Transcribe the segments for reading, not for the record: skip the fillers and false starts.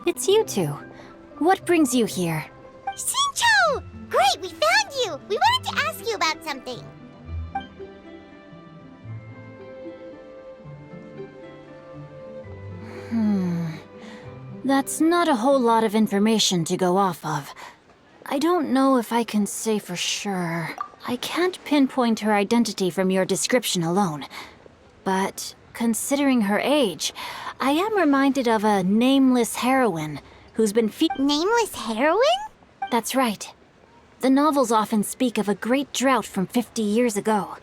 It's you two. What brings you here? Xinqiu! Great, we found you! We wanted to ask you about something. That's not a whole lot of information to go off of. I don't know if I can say for sure. I can't pinpoint her identity from your description alone. But considering her age, I am reminded of a nameless heroine who's been Nameless heroine? That's right. The novels often speak of a great drought from 50 years ago.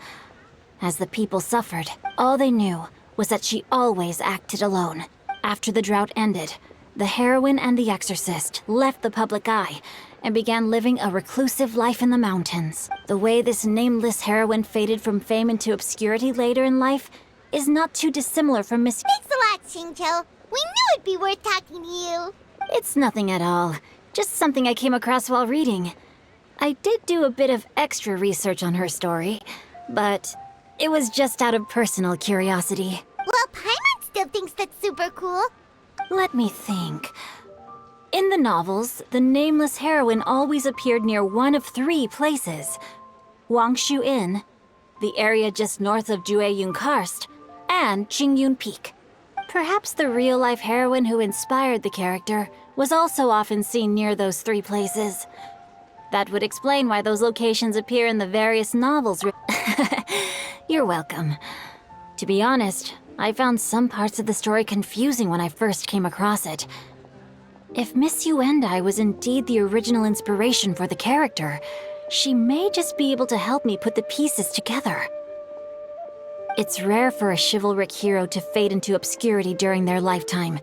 As the people suffered, all they knew was that she always acted alone. After the drought ended, the heroine and the exorcist left the public eye and began living a reclusive life in the mountains. The way this nameless heroine faded from fame into obscurity later in life is not too dissimilar from Miss... Thanks a lot, Xinqiu. We knew it'd be worth talking to you. It's nothing at all. Just something I came across while reading. I did do a bit of extra research on her story, but it was just out of personal curiosity. Well, Paimon still thinks that's super cool. Let me think. In the novels, the nameless heroine always appeared near one of 3 places. Wangshu Inn, the area just north of Jueyun Karst, and Qingyun Peak. Perhaps the real-life heroine who inspired the character was also often seen near those 3 places. That would explain why those locations appear in the various novels. You're welcome. To be honest, I found some parts of the story confusing when I first came across it. If Miss Yuendai was indeed the original inspiration for the character, she may just be able to help me put the pieces together. It's rare for a chivalric hero to fade into obscurity during their lifetime.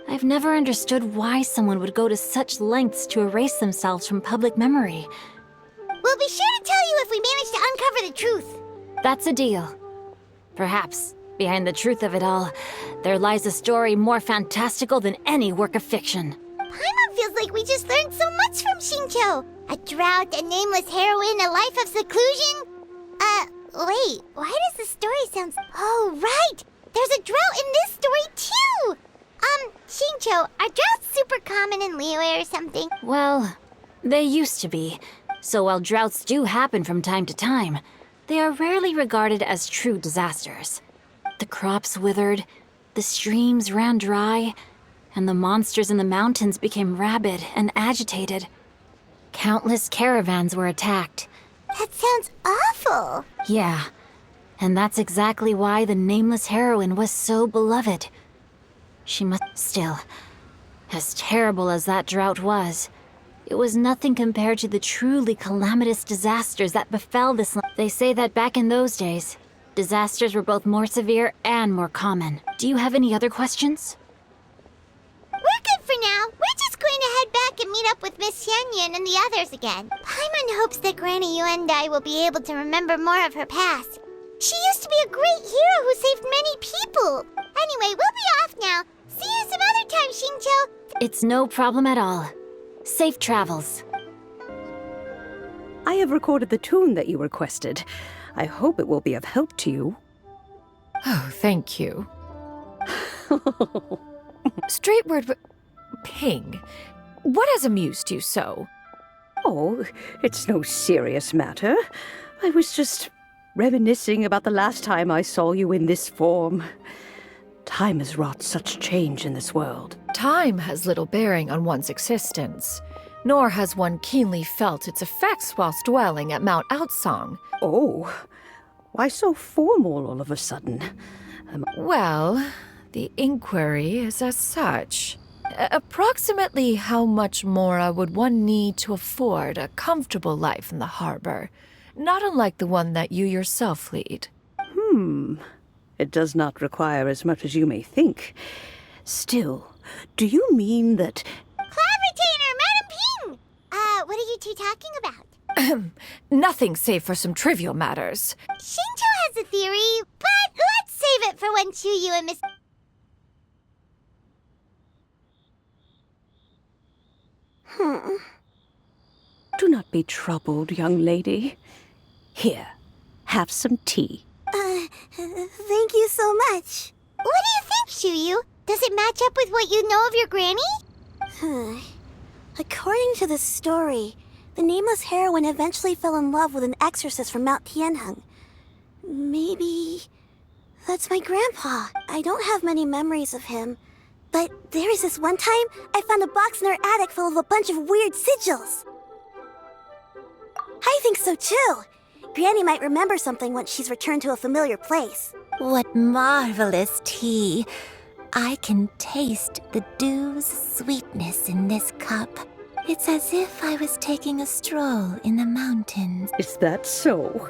I've never understood why someone would go to such lengths to erase themselves from public memory. We'll be sure to tell you if we manage to uncover the truth. That's a deal. Perhaps, behind the truth of it all, there lies a story more fantastical than any work of fiction. Paimon feels like we just learned so much from Xinqiu. A drought, a nameless heroine, a life of seclusion. Wait, why does the story sound... Oh, right! There's a drought in this story, too! Xinqiu, are droughts super common in Liyue or something? Well, they used to be. So while droughts do happen from time to time, they are rarely regarded as true disasters. The crops withered, the streams ran dry, and the monsters in the mountains became rabid and agitated. Countless caravans were attacked. That sounds awful. Yeah, and that's exactly why the nameless heroine was so beloved. She must... Still, as terrible as that drought was, it was nothing compared to the truly calamitous disasters that befell this land. They say that back in those days, disasters were both more severe and more common. Do you have any other questions? We're good for now. We're just going to head back and meet up with Miss Xianyun and the others again. Paimon hopes that Granny Yuendai will be able to remember more of her past. She used to be a great hero who saved many people. Anyway, we'll be off now. See you some other time, Xinqiu. It's no problem at all. Safe travels. I have recorded the tune that you requested. I hope it will be of help to you. Oh, thank you. Straight word, but... Ping, what has amused you so? Oh, it's no serious matter. I was just reminiscing about the last time I saw you in this form. Time has wrought such change in this world. Time has little bearing on one's existence, nor has one keenly felt its effects whilst dwelling at Mount Outsong. Oh, why so formal all of a sudden? Well, the inquiry is as such. Approximately how much more would one need to afford a comfortable life in the harbor, not unlike the one that you yourself lead? It does not require as much as you may think. Still, do you mean that... Cloud Retainer, Madam Ping! What are you two talking about? Nothing save for some trivial matters. Xinqiu has a theory, but let's save it for when Chuyu and Miss... Do not be troubled, young lady. Here, have some tea. Thank you so much. What do you think, Chuyu? Does it match up with what you know of your granny? According to the story, the nameless heroine eventually fell in love with an exorcist from Mount Tianheng. Maybe that's my grandpa. I don't have many memories of him, but there was this one time I found a box in our attic full of a bunch of weird sigils. I think so too. Granny might remember something once she's returned to a familiar place. What marvelous tea. I can taste the dew's sweetness in this cup. It's as if I was taking a stroll in the mountains. Is that so?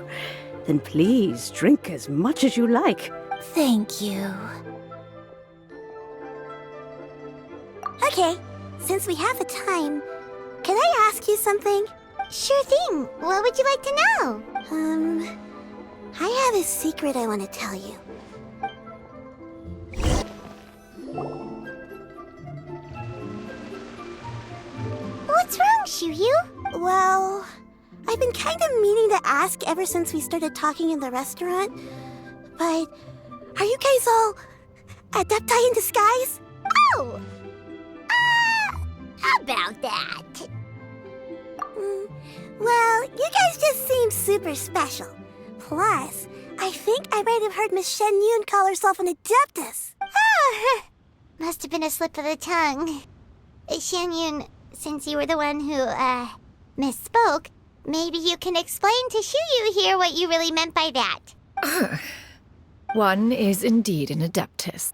Then please drink as much as you like. Thank you. Okay, since we have the time, can I ask you something? Sure thing. What would you like to know? I have a secret I want to tell you. What's wrong, Xianyun? Well, I've been kind of meaning to ask ever since we started talking in the restaurant, but are you guys all adepti in disguise? Oh! How about that? Well, you guys just seem super special. Plus, I think I might have heard Miss Xianyun call herself an adeptus. Oh, must have been a slip of the tongue. Xianyun, since you were the one who, misspoke, maybe you can explain to Xianyun here what you really meant by that. One is indeed an adeptus.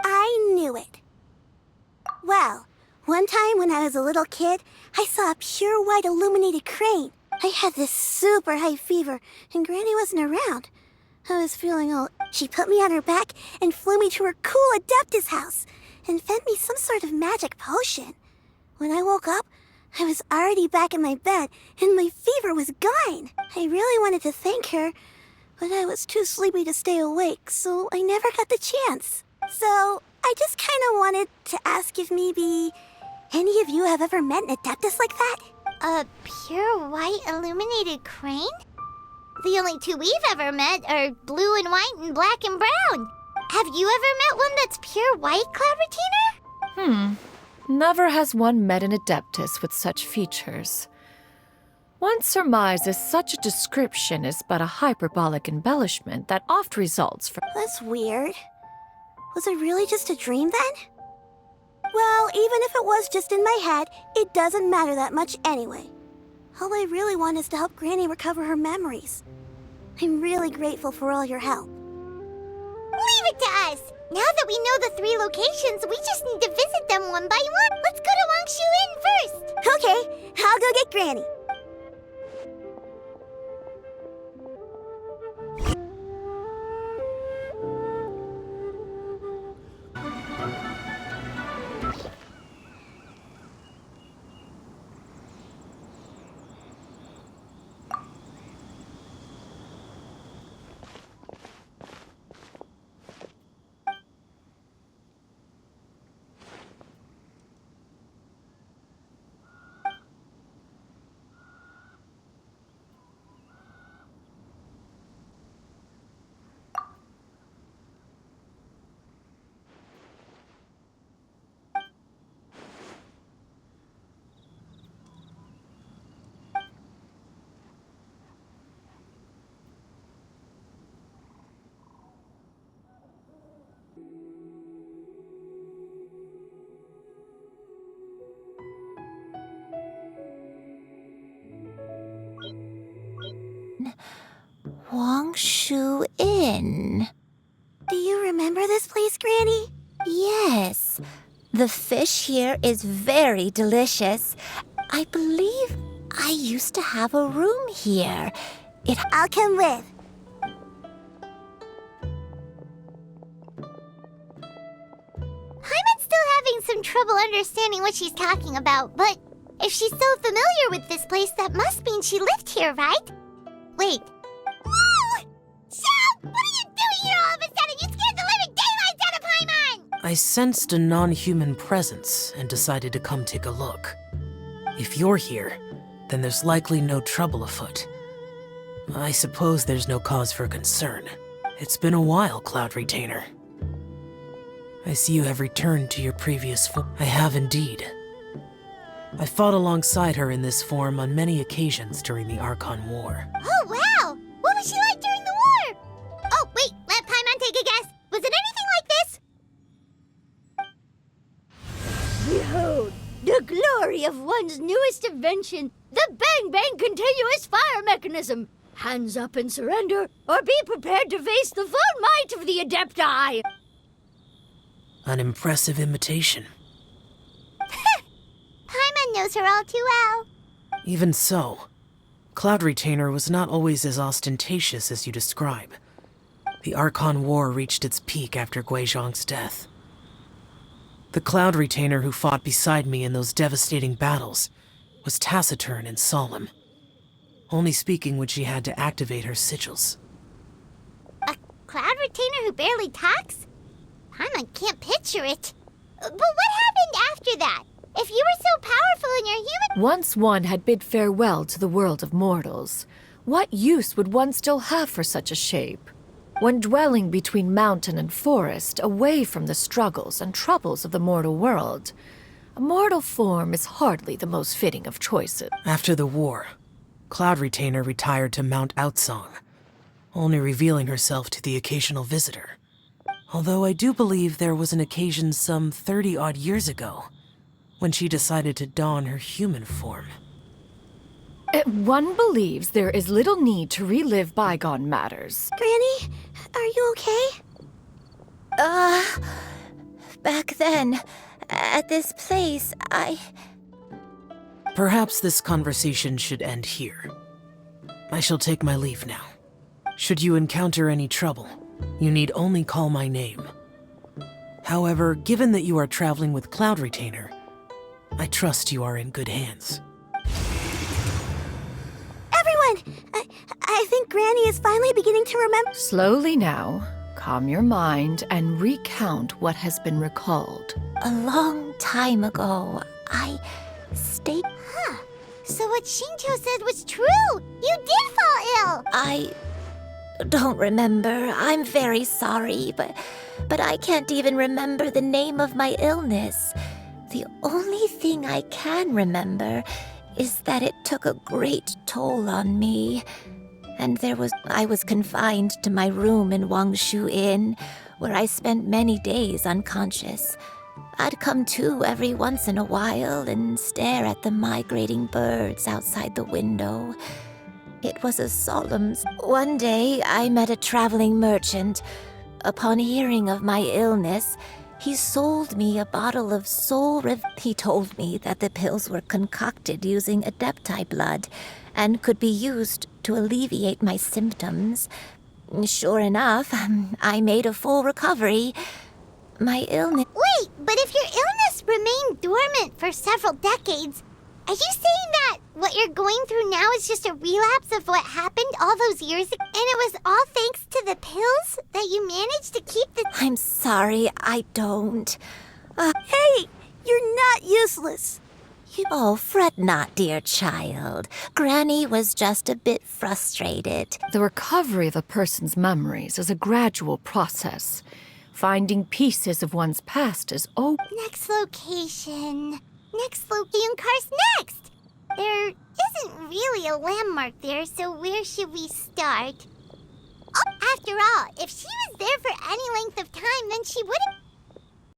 I knew it. Well, one time when I was a little kid, I saw a pure white illuminated crane. I had this super high fever, and Granny wasn't around. I was feeling all... She put me on her back and flew me to her cool adeptus house and fed me some sort of magic potion. When I woke up, I was already back in my bed, and my fever was gone. I really wanted to thank her, but I was too sleepy to stay awake, so I never got the chance. So, I just kind of wanted to ask if maybe any of you have ever met an adeptus like that? A pure white illuminated crane? The only two we've ever met are blue and white and black and brown. Have you ever met one that's pure white, Cloud Retainer? Never has one met an adeptus with such features. One surmises such a description is but a hyperbolic embellishment that oft results from... That's weird. Was it really just a dream then? Well, even if it was just in my head, it doesn't matter that much anyway. All I really want is to help Granny recover her memories. I'm really grateful for all your help. Leave it to us! Now that we know the 3 locations, we just need to visit them one by one. Let's go to Wangshu Inn first! Okay, I'll go get Granny. Wangshu Inn. Do you remember this place, Granny? Yes. The fish here is very delicious. I believe I used to have a room here. I'll come with. Paimon's still having some trouble understanding what she's talking about, but if she's so familiar with this place, that must mean she lived here, right? Wait. Whoa! Shao! What are you doing here all of a sudden? You scared the living daylights out of Paimon! I sensed a non-human presence and decided to come take a look. If you're here, then there's likely no trouble afoot. I suppose there's no cause for concern. It's been a while, Cloud Retainer. I see you have returned to your previous form. I have indeed. I fought alongside her in this form on many occasions during the Archon War. Oh, wow! What was she like during the war? Oh, wait, let Paimon take a guess. Was it anything like this? Behold, the glory of one's newest invention, the Bang Bang Continuous Fire Mechanism. Hands up and surrender, or be prepared to face the full might of the Adepti. An impressive imitation. Paimon knows her all too well. Even so, Cloud Retainer was not always as ostentatious as you describe. The Archon War reached its peak after Guizhong's death. The Cloud Retainer who fought beside me in those devastating battles was taciturn and solemn, only speaking when she had to activate her sigils. A Cloud Retainer who barely talks? Paimon can't picture it. But what happened after that? If you were so powerful in your human... Once one had bid farewell to the world of mortals, what use would one still have for such a shape? When dwelling between mountain and forest, away from the struggles and troubles of the mortal world, a mortal form is hardly the most fitting of choices. After the war, Cloud Retainer retired to Mount Outsong, only revealing herself to the occasional visitor. Although I do believe there was an occasion some 30-odd years ago when she decided to don her human form. One believes there is little need to relive bygone matters. Granny, are you okay? Back then, at this place, Perhaps this conversation should end here. I shall take my leave now. Should you encounter any trouble, you need only call my name. However, given that you are traveling with Cloud Retainer, I trust you are in good hands. Everyone! I think Granny is finally beginning to remember. Slowly now, calm your mind and recount what has been recalled. a long time ago, I stayed... So what Shinto said was true! You did fall ill! I don't remember. I'm very sorry, but I can't even remember the name of my illness. The only thing I can remember is that it took a great toll on me. And I was confined to my room in Wangshu Inn, where I spent many days unconscious. I'd come to every once in a while and stare at the migrating birds outside the window. It was a solemn... One day, I met a traveling merchant. Upon hearing of my illness, he sold me a bottle of He told me that the pills were concocted using Adepti blood and could be used to alleviate my symptoms. Sure enough, I made a full recovery. My illness... Wait, but if your illness remained dormant for several decades, are you saying that what you're going through now is just a relapse of what happened all those years ago? And it was all thanks to the pills that you managed to keep the... I'm sorry, I don't. Hey, you're not useless. Oh, fret not, dear child. Granny was just a bit frustrated. The recovery of a person's memories is a gradual process. Finding pieces of one's past is Next location. Cars next! There isn't really a landmark there, so where should we start? Oh, after all, if she was there for any length of time, then she would